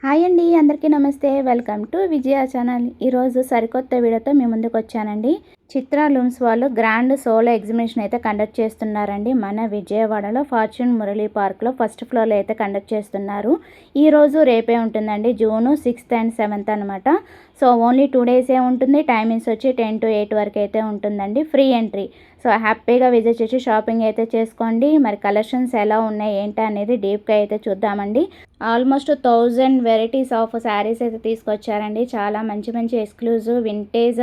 Hi అండి, అందరికీ నమస్తే. Welcome to Vijaya channel. ఈరోజు సరికొత్త వీడియోతో మీ ముందుకు వచ్చానండి. చిత్ర లూమ్స్ వాళ్ళు గ్రాండ్ సోలో ఎగ్జిబిషన్ అయితే కండక్ట్ చేస్తున్నారండి. మన విజయవాడలో ఫార్చ్యూన్ మురళీ పార్క్లో ఫస్ట్ ఫ్లోర్లో అయితే కండక్ట్ చేస్తున్నారు. ఈరోజు రేపే ఉంటుందండి, జూన్ 6th and 7th అనమాట. సో ఓన్లీ 2 డేసే ఉంటుంది. టైమింగ్స్ వచ్చి 10 to 8 వరకు అయితే ఉంటుందండి. Free entry. సో హ్యాపీగా విజిట్ చేసి షాపింగ్ అయితే చేసుకోండి. మరి కలెక్షన్స్ ఎలా ఉన్నాయి ఏంటి అనేది డీప్గా అయితే చూద్దామండి. ఆల్మోస్ట్ 1000 వెరైటీస్ ఆఫ్ శారీస్ అయితే తీసుకొచ్చారండి. చాలా మంచి మంచి ఎక్స్క్లూజివ్ వింటేజ్,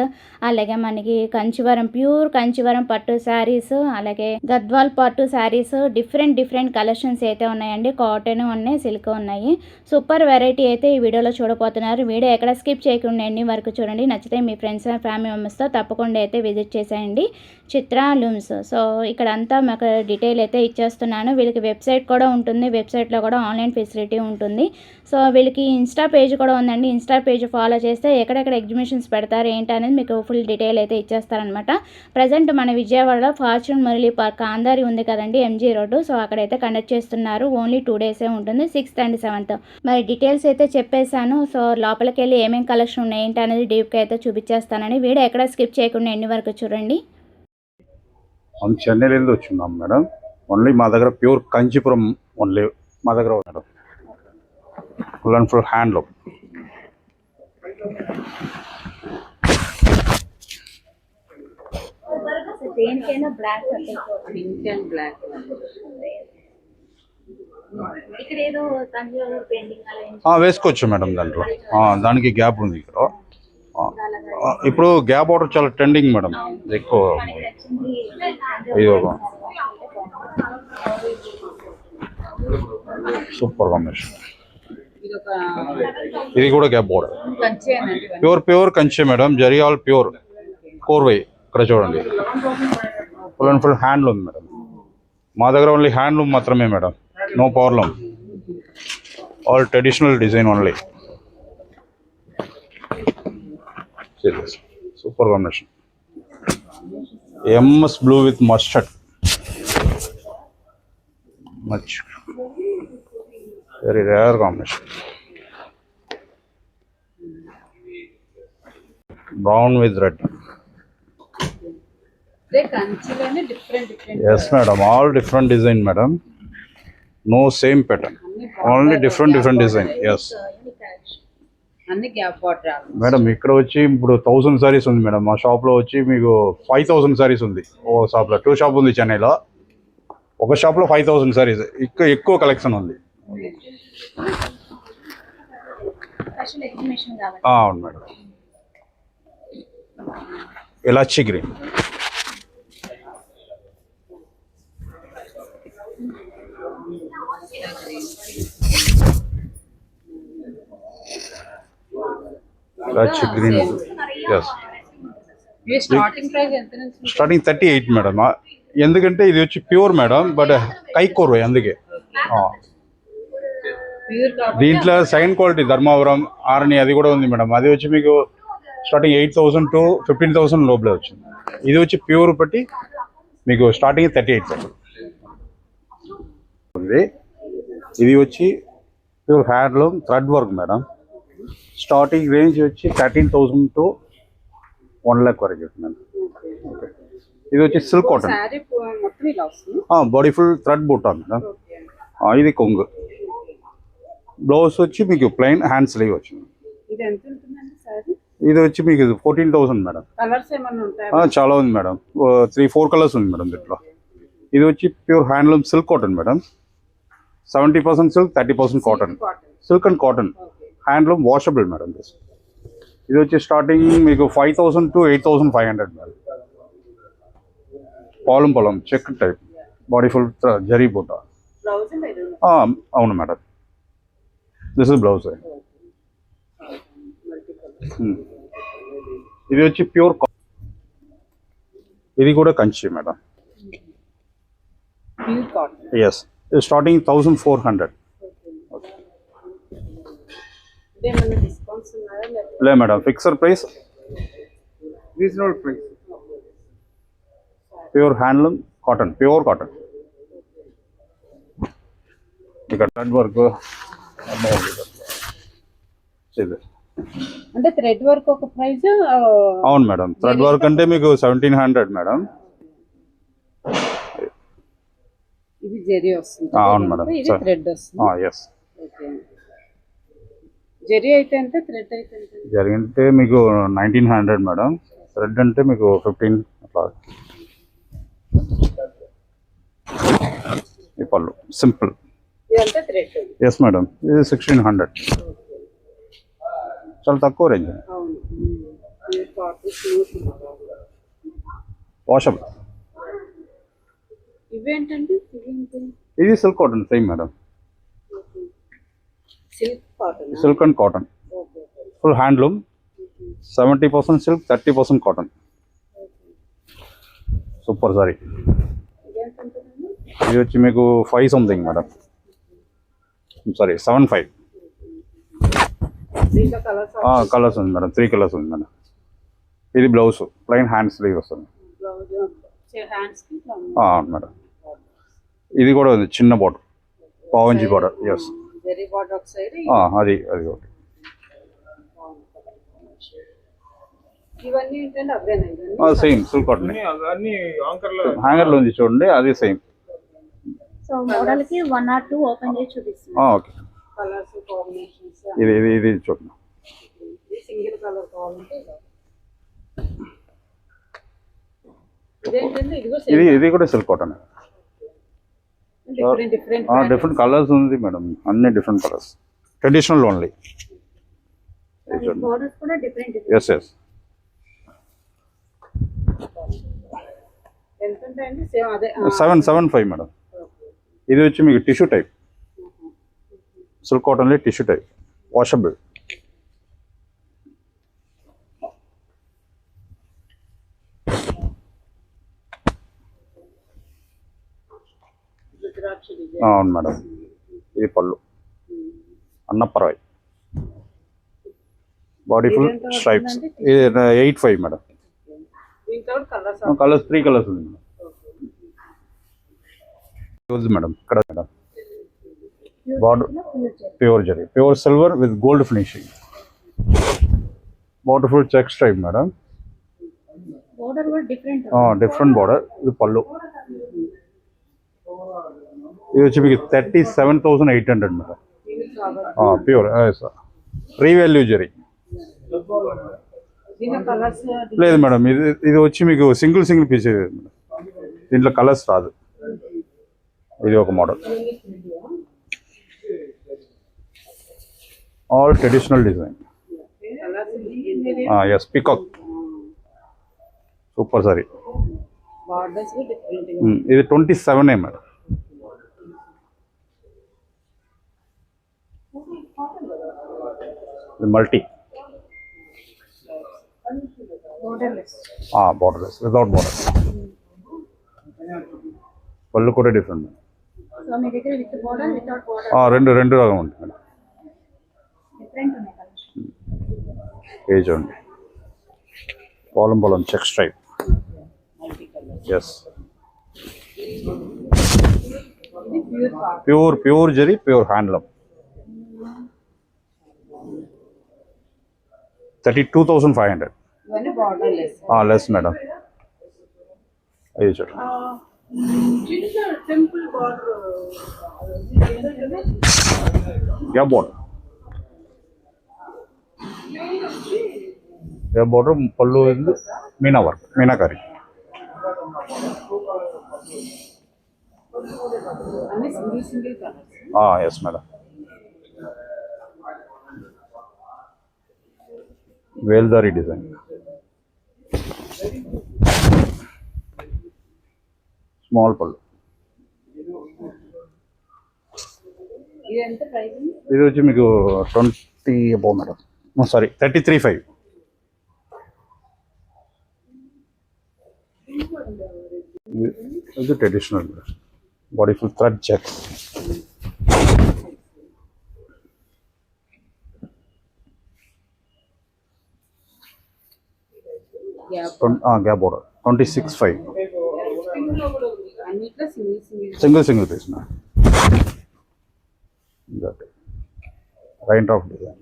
అలాగే మనకి కంచివరం ప్యూర్ కంచివరం పట్టు శారీస్, అలాగే గద్వాల్ పట్టు శారీస్, డిఫరెంట్ కలెక్షన్స్ అయితే ఉన్నాయండి. కాటన్ ఉన్నాయి, సిల్క్ ఉన్నాయి. సూపర్ వెరైటీ అయితే ఈ వీడియోలో చూడబోతున్నారు. వీడియో ఎక్కడ స్కిప్ చేయకుండా ఎండింగ్ వరకు చూడండి. నచ్చితే మీ ఫ్రెండ్స్ అండ్ ఫ్యామిలీ మెంబర్స్తో తప్పకుండా అయితే విజిట్ చేసేయండి చిత్ర లూమ్స్. సో ఇక్కడ అంతా మాకు డీటెయిల్ అయితే ఇచ్చేస్తున్నాను. వీళ్ళకి వెబ్సైట్ కూడా ఉంటుంది. వెబ్సైట్లో కూడా ఆన్లైన్ ఫెసిలిటీ ఉంటుంది. సో వీళ్ళకి ఇన్స్టా పేజ్ కూడా ఉందండి. ఇన్స్టా పేజ్ ఫాలో చేస్తే ఎక్కడెక్కడ ఎగ్జిబిషన్స్ పెడతారు ఏంటి అనేది మీకు ఫుల్ డీటెయిల్ అయితే ఇచ్చేస్తారనమాట. ప్రజెంట్ మన విజయవాడలో ఫార్చ్యూన్ మురళీ పార్క్ ఆంధారి ఉంది కదండి, ఎంజీ రోడ్డు. సో అక్కడైతే కండక్ట్ చేస్తున్నారు. ఓన్లీ 2 డేసే ఉంటుంది, 6th and 7th. మరి డీటెయిల్స్ అయితే చెప్పేశాను. సో లోపలికి వెళ్ళి ఏమేమి కలెక్షన్ ఉన్నాయి ఏంటి అనేది డీప్గా అయితే చూపించేస్తానని వీడియో ఎక్కడ స్కిప్ చేయకుండా ఎన్ని వరకు చూడండి. हम चेन्नई వచ్చున్నాం మేడం. ఓన్లీ మా దగ్గర ప్యూర్ కంచిపురం ఓన్లీ మా దగ్గర madam. Full and full handloom. వేసుకోవచ్చు మేడం. దాంట్లో దానికి గ్యాప్ ఉంది. ఇక్కడ ఇప్పుడు గ్యాప్ ఆర్డర్ చాలా ట్రెండింగ్ మేడం. ఎక్కువ సూపర్ కాంబినేషన్. ఇది కూడా gap order, pure Kanchi madam. Zari all pure korvai. ఇక్కడ చూడండి, full and full handloom madam. మా దగ్గర ఓన్లీ హ్యాండ్లూమ్ మాత్రమే madam, no powerloom. All traditional design only. Super combination. MS blue with mustard. Much very rare combination. Brown with red. Yes madam, all different design madam. No same pattern, only different design. Yes madam. ఇక్కడ వచ్చి ఇప్పుడు 1000 సారీస్ ఉంది madam. మా షాప్లో వచ్చి మీకు 5000 సారీస్ ఉంది. ఓ షాప్లో 2 షాప్ ఉంది చెన్నైలో. ఒక షాప్లో 5000 సారీస్. ఎక్కువ కలెక్షన్ ఉంది. అవును madam. Elaichi green, elaichi green. Yes, starting 38 madam. ఎందుకంటే ఇది వచ్చి ప్యూర్ మేడం, బట్ కైకోర్వై అందుకే. దీంట్లో సెకండ్ క్వాలిటీ ధర్మవరం ఆర్ని అది కూడా ఉంది మేడం. అది వచ్చి మీకు స్టార్టింగ్ 8000 to 15000 లోపలే వచ్చింది. ఇది వచ్చి ప్యూర్ బట్టి మీకు స్టార్టింగ్ 38,000 ఉంది. ఇది వచ్చి pure handloom thread work madam. Starting range వచ్చి 13,000 to 1 lakh వరకు మేడం. ఓకే, ఇది వచ్చి silk cotton, body full thread బూటా మేడం. ఇది కొంగు. బ్లౌజ్ వచ్చి మీకు ప్లెయిన్ హ్యాండ్ స్లీవ్ వచ్చింది. ఇది వచ్చి మీకు 14,000 మేడం. చాలా ఉంది మేడం. 3-4 కలర్స్ ఉంది మేడం దీంట్లో. ఇది వచ్చి pure handloom silk cotton madam. 70% silk, 30% cotton. Silk and cotton handloom washable madam. ఇది వచ్చి స్టార్టింగ్ మీకు 5,000 to 8,500 మేడం. పొలం check type, body full zari buta. అవును మేడం. This is blouse. ఇది వచ్చి ప్యూర్. ఇది కూడా కంచి మేడం. Yes, starting 1400. లే madam, fixed price, reasonable price. Pure handloom cotton, pure cotton. ఇక్కడ థ్రెడ్ వర్క్, ఇది అంటే థ్రెడ్ వర్క్ ఒక ప్రైస్. అవును మేడం, థ్రెడ్ వర్క్ అంటే మీకు 1700 మేడం. ఇది జెరీ వస్తుంది. అవును మేడం. ఇది థ్రెడ్ వస్తుంది. ఎస్. ఓకే. జెరీ అయితే ఎంత, థ్రెడ్ అయితే ఎంత? జరీ అంటే మీకు 1900 మేడం, థ్రెడ్ అంటే మీకు 15 అట్లా. ఈ పళ్ళు సింపుల్. ఇదంతా థ్రెడ్. ఎస్ మేడం, ఇది 1600. చాలా తక్కువ రేంజ్. అవును. ఇది కాటన్ స్మూత్. వాషబుల్. ఇవేంటండి? ఇవేంటి? ఇది silk cotton same madam. Silk cotton. Silk and cotton, full handloom. 70% silk, 30% cotton. Super sari. ఇది వచ్చి మీకు 5 సంథింగ్ మేడం, సారీ 75. దీంట్లో కలర్స్. కలర్స్ ఉంది మేడం, 3 కలర్స్ ఉంది మేడం. ఇది బ్లౌజ్ ప్లెయిన్ హ్యాండ్ స్లీవ్ వస్తుంది. హ్యాండ్స్ కి అవును మేడం. ఇది కూడా ఉంది చిన్న బార్డర్, పావంజీ బార్డర్. ఎస్. జెరీ బార్డర్ ఒక సైడ్. అది అది ఒకటి. ఇవన్నీ ఏంటంటే అవేనా? ఇవన్నీ సేమ్ సిల్క్ కాటన్. అన్ని హ్యాంగర్లో ఉంది చూడండి, అది సేమ్. సో మోడల్ కి 1 or 2 ఓపెన్ చేసి చూపిస్తాను. ఓకే. Colours combinations. ఇది ఇది ఇది చూడండి. ఇది సింగిల్ కలర్ కావాలంటే ఇదేంటంటే ఇదిగో ఇది ఇది కూడా silk cotton. Different different different colours ఉంది మేడం, అన్ని different colours. Traditional only. Borders కూడా డిఫరెంట్. Yes yes. ఎంత ఉంటాయండి? సేమ్ అదే 775 మేడం. ఇది వచ్చి మీకు టిష్యూ టైప్, సిల్క్ కాటన్లో టిష్యూ టైప్, వాషబుల్. అవును మేడం. ఇది పళ్ళు అన్నపరాయ్, బాడీ ఫుల్ స్ట్రైప్స్. ఇది 85 మేడం. దీంట్లో కలర్స్. కలర్స్ 3 కలర్స్ ఉంది మేడం. మేడం ఇక్కడ madam border pure zari, pure silver with gold finishing. Border full check stripe madam. Border కూడా డిఫరెంట్. Different border. ఇది పళ్ళు. ఇది వచ్చి మీకు 37,800 మేడం. Pure revalue zari. దీంట్లో కలర్స్ లేదు మేడం, ఇది ఇది వచ్చి మీకు సింగిల్ సింగిల్ పీస్ మేడం, దీంట్లో కలర్స్ రాదు. ఇది ఒక model, all traditional design. Yes, peacock. Super sari. Borders different. ఇది 27 మేడం. ఇది multi borderless. Borderless, without border. Pallu కూడా డిఫరెంట్. సో మీ దగ్గర విత్ బోర్డర్ వితౌట్ బోర్డర్ రెండు రకం ఉంటుంది మేడం. డిఫరెంట్ ఉన్నాయి కలర్స్. ఏజ్ ఉంది, పొలం పొలం check stripe. Yes, pure pure zari, pure handloom. 32,500. ఇవన్నీ బార్డర్లెస్. Less madam. అయ్యి చూడండి. Temple border. యా బార్డర్, యా బార్డర్. పళ్ళు మీనా వర్క్, మీనాకారి. అన్ని single single colours. Yes madam. వేల్దారి డిజైన్, స్మాల్ పళ్ళు. ఇది ఎంత ప్రైస్? ఇది వచ్చి మీకు 20 అబౌవ్ మేడం. సారీ 33,500. ఇది traditional madam, body full thread check. Gap border 26,500. అన్నిట్లో single single. Single piece madam. Rain drop design.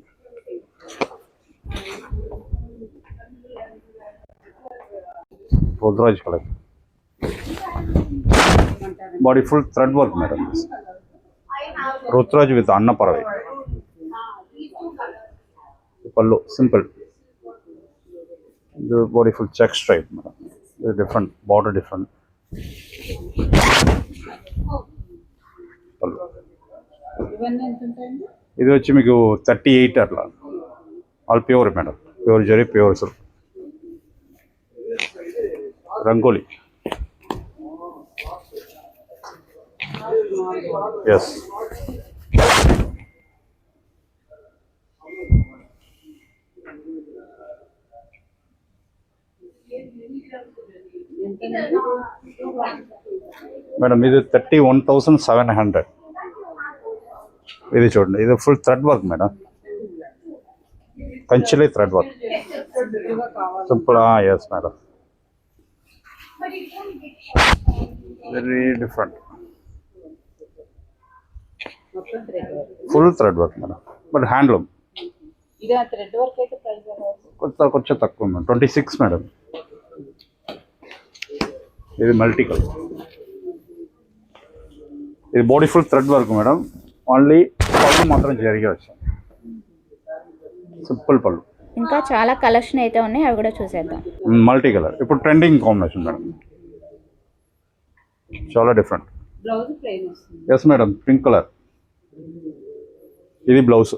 రుద్రాజ్ collection. Body full thread work madam. రుద్రాజ్ విత్ అన్నపరవి. పళ్ళు సింపుల్. ఇది body full check stripe madam. ఇది different border different. Pallu ఇవన్నీ ఎంత ఉంటాయండి? ఇది వచ్చి మీకు 38 అట్లా. All pure madam. Pure zari pure silk. Rangoli. Yes. Madam ఇది 31,700. ఇది చూడండి, ఇది ఫుల్ థ్రెడ్ వర్క్ మేడం. కంచిలే thread work. Simple. Yes madam. Very different. మొత్తం thread work. Full thread work madam, but handloom. ఇది ఆ థ్రెడ్ వర్క్ అయితే ప్రైస్ కొంచెం తక్కువ మేడం. 26 మేడం. ఇది మల్టీ కలర్. ఇది body full thread work madam. Only pallu మాత్రం జరిగే వచ్చాం. సింపుల్ పళ్ళు. ఇంకా చాలా కలెక్షన్ అయితే ఉన్నాయి, అవి కూడా చూసేద్దాం. మల్టీ కలర్ ఇప్పుడు ట్రెండింగ్ కాంబినేషన్ మేడం. చాలా డిఫరెంట్. బ్లౌజ్ ప్లెయిన్ వస్తుంది. Yes madam, pink colour. ఇది బ్లౌజ్.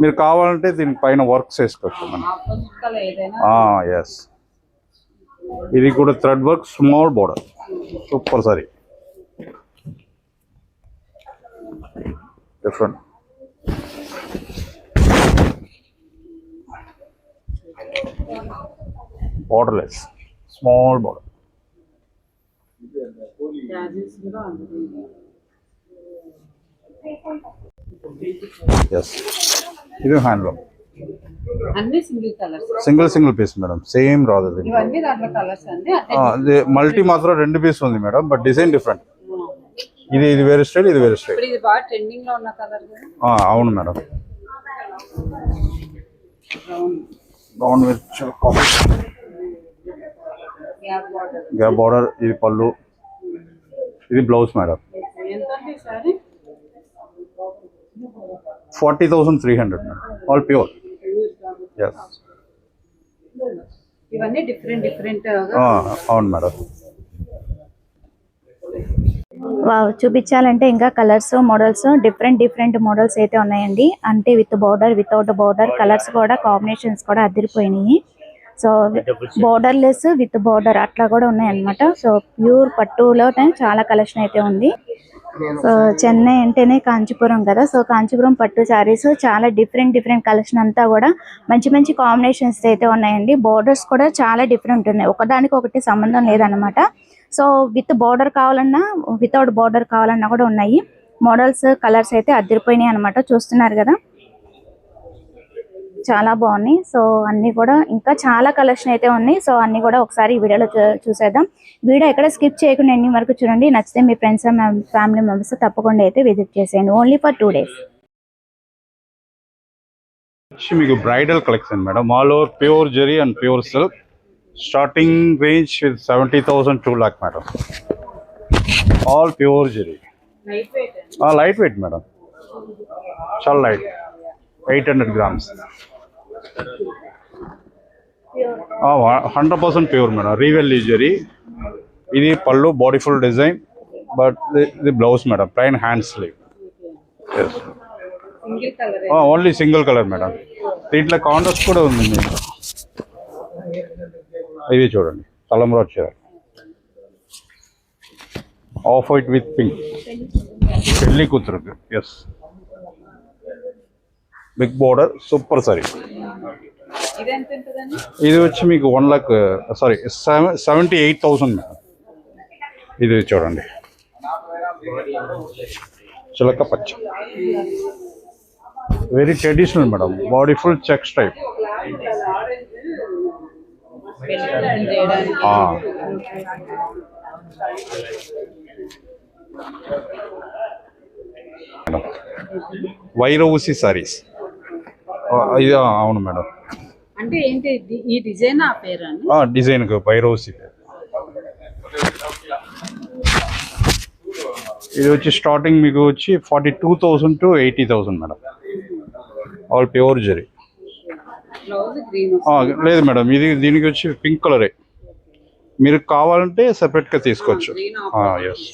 మీరు కావాలంటే దీనిపైన వర్క్స్ వేసుకోవచ్చు మేడం. ఆపోజిట్ కలర్ ఏదైనా. ఎస్. ఇది కూడా thread work, small border. Super sari. Different. borderless, small border. Yes, ఇది హ్యాండ్లూమ్. అన్ని single colours. Single piece madam, same రాదు. ఇవన్నీ దాంట్లో కలర్స్ అండి. అది మల్టీ మాత్రం 2 పీస్ ఉంది మేడం, బట్ డిజైన్ డిఫరెంట్. ఇది వేరే స్టైల్, ఇది వేరే స్టైల్. ఇది బాగా ట్రెండింగ్ లో ఉన్న కలర్. అవును madam. Brown with gap border. ఇది పళ్ళు, ఇది బ్లౌజ్ మేడం. ఎంత అండి sari? 40,300 madam, all pure. Yes. ఇవన్నీ డిఫరెంట్. అవును మేడం. వావ్, చూపించాలంటే ఇంకా కలర్స్ మోడల్స్ డిఫరెంట్ మోడల్స్ అయితే ఉన్నాయండి. అంటే with border, without border, colours కూడా కాంబినేషన్స్ కూడా అదిరిపోయినాయి. సో బార్డర్లెస్ విత్ బార్డర్ అట్లా కూడా ఉన్నాయి అన్నమాట. సో ప్యూర్ పట్టులో చాలా కలెక్షన్ అయితే ఉంది. సో చెన్నై అంటేనే కాంచీపురం కదా, సో కాంచీపురం పట్టు శారీస్ చాలా డిఫరెంట్ కలెక్షన్ అంతా కూడా మంచి కాంబినేషన్స్ అయితే ఉన్నాయండి. బార్డర్స్ కూడా చాలా డిఫరెంట్ ఉన్నాయి, ఒకదానికి ఒకటి సంబంధం లేదన్నమాట. సో విత్ బార్డర్ కావాలన్నా, వితౌట్ బార్డర్ కావాలన్నా కూడా ఉన్నాయి. మోడల్స్ కలర్స్ అయితే అదిరిపోయినాయి అనమాట. చూస్తున్నారు కదా, చాలా బాగున్నాయి. సో అన్ని కూడా ఇంకా చాలా కలెక్షన్ అయితే ఉన్నాయి. సో అన్ని కూడా ఒకసారి ఈ వీడియోలో చూసేద్దాం. వీడియో ఎక్కడ స్కిప్ చేయకుండా ఎన్ని వరకు చూడండి. నచ్చితే మీ ఫ్రెండ్స్ ఫ్యామిలీ మెంబర్స్ తప్పకుండా అయితే విజిట్ చేసేయండి. Only for 2 days. మీకు bridal collection madam, all over pure zari and pure silk. Starting range with 70,000 2 lakh madam. All pure zari. Light weight madam, చాలా లైట్. 800 grams. 100% pure madam. రీవెల్లీ జరీ. ఇది pallu, body full design, but ఇది blouse madam, plain hand sleeve. Only single colour madam. దీంట్లో contrast కూడా ఉంది మీకు. ఇది చూడండి, తలంబ్రాలు చీర, ఆఫ్ వైట్ విత్ పింక్, పెళ్లి కూతురుకి. Yes, big border, super sari. ఇది వచ్చి మీకు 78,000 మేడం. ఇది చూడండి, చిలక పచ్చ, very traditional madam. Body full checks type. వైరవుసి సారీస్. ఇది అవును మేడం, అంటే ఏంటి ఈ డిజైన్ ఆ పేరు అని? డిజైన్ బైరోసి. ఇది వచ్చి స్టార్టింగ్ మీకు వచ్చి 42,000 to 80,000 madam. All pure zari. Blouse green లేదు మేడం, ఇది దీనికి వచ్చి పింక్ కలరే. మీరు కావాలంటే సెపరేట్గా తీసుకోవచ్చు. ఎస్.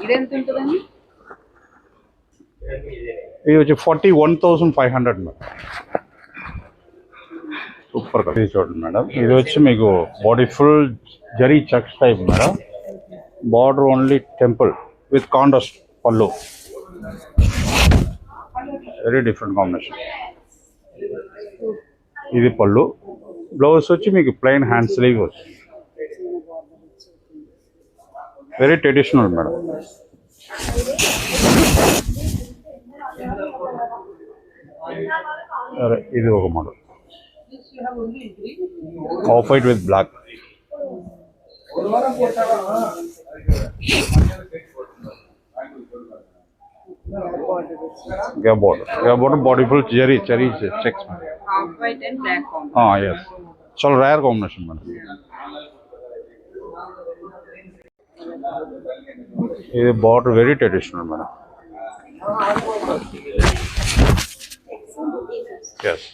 ఇది ఎంత ఉంటుందండి? ఇది వచ్చి 41,500 మేడం. Super colour. ఇది చూడండి మేడం, ఇది వచ్చి మీకు body full zari checks type madam. Border only temple with contrast pallu. Very different combination. ఇది పళ్ళు. బ్లౌజ్ వచ్చి మీకు ప్లెయిన్ హ్యాండ్ స్లీవ్ వస్తుంది. Very traditional madam. ఇది ఒక model off white with black. Border body full zari checks. Half white and black combination. Yes, చాలా rare combination madam. ఇది border very traditional madam. Yes.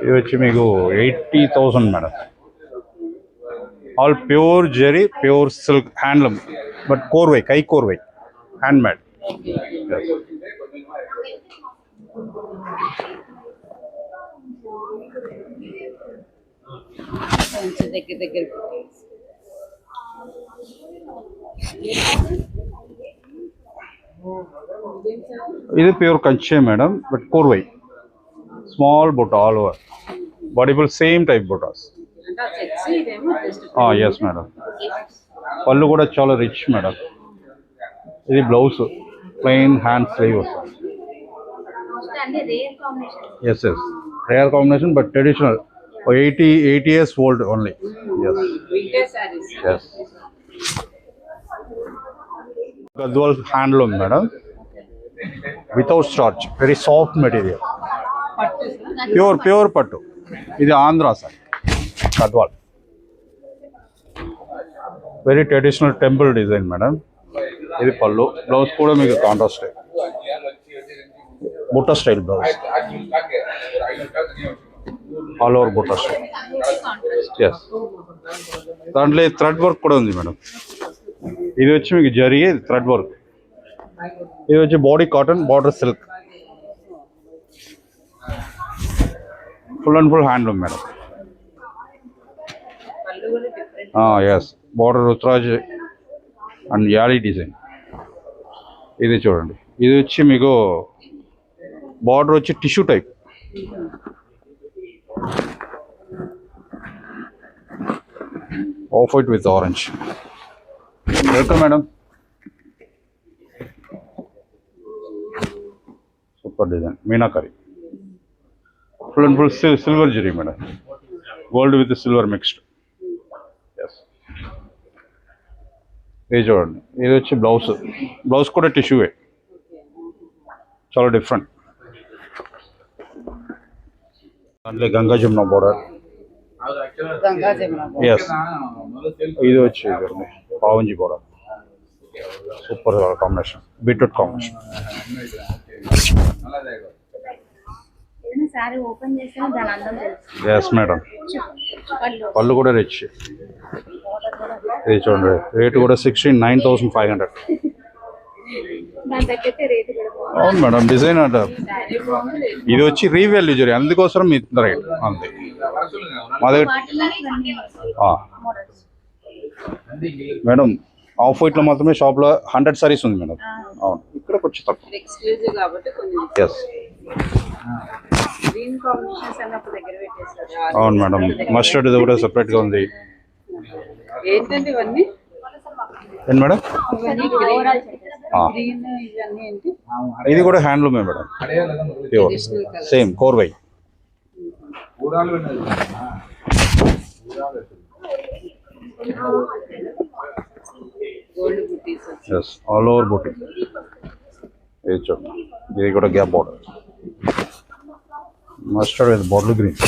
ఇది వచ్చి మీకు 80,000 madam. All pure zari, pure silk, handloom, but korvai, కై korvai, handmade. దగ్గర దగ్గర ఇది pure Kanchi madam, but korvai, small butta all over body full same type butas. Yes madam. Pallu కూడా చాలా రిచ్ మేడం. ఇది బ్లౌజ్ ప్లెయిన్ హ్యాండ్ స్లీవ్ వస్తుంది. Yes yes, rare combination but traditional. 80 years old only. Yes. Yes. Gadwal handloom madam, without starch, very soft material. Pure pattu. This Andhra side, Gadwal. Very traditional temple design madam. This pallu. Blouse kuda meeku contrast style. Butta style blouse. All over బుట్ట style. Yes, దాంట్లో thread work కూడా ఉంది madam. ఇది వచ్చి మీకు జరిగే thread work. ఇది వచ్చి body cotton, border silk, full and full handloom madam. Yes, border రుత్రాజ్ అండ్ యాలీ డిజైన్. ఇది చూడండి, ఇది వచ్చి మీకు బార్డర్ వచ్చి tissue type. Off white with orange. Welcome madam. Super design, meenakari. Full and full silver jari madam. Gold with silver mixed. Yes. This one, this is blouse. Blouse kuda tissue hai. Chala different. And Ganga Jamuna border. Yes, ఇది వచ్చి పావంజీ కూడా super combination, beetroot combination. Yes madam. Pallu కూడా rich. ఇది చూడండి, rate కూడా 69,500. అవును madam, design అంట. ఇది వచ్చి రీవాల్యూ జరీ, అందుకోసం ఇంత రేట్ అంతే. మా దగ్గర మేడం ఆఫ్ వైట్లో మాత్రమే షాప్లో 100 sarees ఉంది మేడం. అవును, ఇక్కడ కొంచెం తక్కువ. ఎస్, అవును మేడం. మస్టర్డ్ ఇది కూడా సెపరేట్గా ఉంది. ఏంటండి ఇవన్నీ? ఏంటి మేడం? ఇది కూడా హ్యాండ్లూమే madam, pure same korvai. Yes, all over buti. ఇది చూడండి, ఇది కూడా gap border, mustard with bottle green,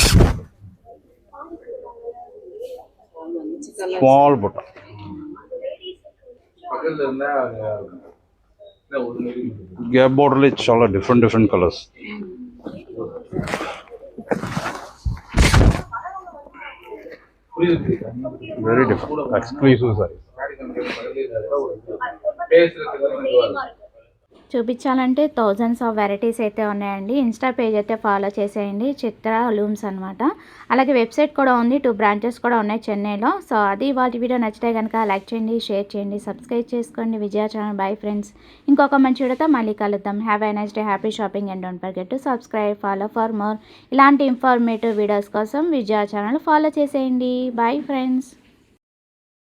మంచి కలర్. స్మాల్ బుట్ట. గ్యాప్ బార్డర్లో చాలా different colours. Very different exclusive sari. చూపించాలంటే థౌజండ్స్ ఆఫ్ వెరైటీస్ అయితే ఉన్నాయండి. ఇన్స్టా పేజ్ అయితే ఫాలో చేసేయండి, చిత్ర లూమ్స్ అనమాట. అలాగే వెబ్సైట్ కూడా ఉంది, 2 బ్రాంచెస్ కూడా ఉన్నాయి చెన్నైలో. సో అది వాటి వీడియో నచ్చితే కనుక లైక్ చేయండి, షేర్ చేయండి, సబ్స్క్రైబ్ చేసుకోండి విజయ ఛానల్. బై ఫ్రెండ్స్, ఇంకొక మంచి వీడియోతో మళ్ళీ కలుద్దాం. Have a nice day, happy shopping and don't forget to subscribe, follow for more ఇలాంటి ఇన్ఫర్మేటివ్ వీడియోస్ కోసం విజయ ఛానల్ ఫాలో చేసేయండి. Bye friends.